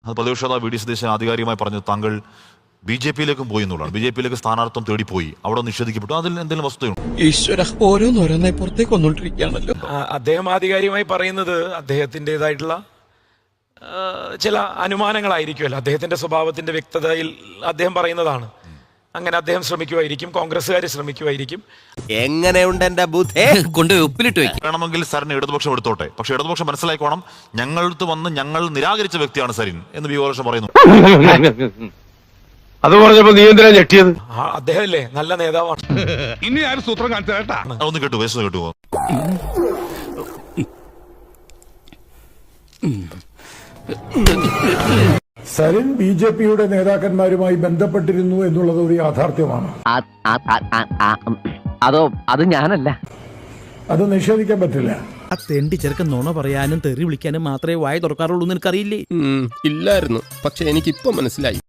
അത് പ്രതിപക്ഷ നേതാവ് വി ഡി സതീശൻ ആധികാരികമായി പറഞ്ഞു താങ്കൾ ബി.ജെ.പിയിലേക്കും പോയി എന്നുള്ളതാണ്. ബി.ജെ.പിയിലേക്ക് സ്ഥാനാർത്ഥം തേടിപ്പോയി, അവിടെ നിഷേധിക്കപ്പെട്ടു. അതിൽ എന്തെങ്കിലും വസ്തുതയുണ്ട്? ഈശ്വര, ഓരോന്നോരോന്നായി പുറത്തേക്ക് വന്നോണ്ടിരിക്കുകയാണല്ലോ. അദ്ദേഹം ആധികാരികമായി പറയുന്നത് അദ്ദേഹത്തിൻ്റെതായിട്ടുള്ള ചില അനുമാനങ്ങളായിരിക്കുമല്ലോ. അദ്ദേഹത്തിന്റെ സ്വഭാവത്തിന്റെ വ്യക്തതയിൽ അദ്ദേഹം പറയുന്നതാണ്. അങ്ങനെ അദ്ദേഹം ശ്രമിക്കുമായിരിക്കും, കോൺഗ്രസ്സുകാർ ശ്രമിക്കുമായിരിക്കും. എങ്ങനെയുണ്ട് എന്റെ ബുദ്ധി? കൊണ്ടുപോയി ഉപ്പിലിട്ട് വയ്ക്കും. വേണമെങ്കിൽ സരിന് ഇടതുപക്ഷം എടുത്തോട്ടെ, പക്ഷെ ഇടതുപക്ഷം മനസ്സിലാക്കണം ഞങ്ങളടുത്ത് വന്ന് ഞങ്ങൾ നിരാകരിച്ച വ്യക്തിയാണ് സരിൻ എന്ന് വി. മുരളീധരൻ പറയുന്നു. അത് പറഞ്ഞപ്പോ നീ എന്തിനാ ഞെട്ടിയത്? അദ്ദേഹമല്ലേ നല്ല നേതാവാണ്. ഇനി ആരും സൂത്രം കാണിച്ചാ ഒന്ന് കേട്ടു, വേസ്റ്റ് കേട്ടുപോ. സരിൻ ബി.ജെ.പിയുടെ നേതാക്കന്മാരുമായി ബന്ധപ്പെട്ടിരുന്നു എന്നുള്ളത് ഒരു യാഥാർത്ഥ്യമാണ്. അത് ഞാനല്ല, അത് നിഷേധിക്കാൻ പറ്റില്ല. ആ തെണ്ടി ചെറുക്കൻ നുണ പറയാനും തെറി വിളിക്കാനും മാത്രമേ വായ തുറക്കാറുള്ളൂ എന്ന് എനിക്കറിയില്ലേ? ഇല്ലായിരുന്നു, പക്ഷെ എനിക്കിപ്പോ മനസ്സിലായി.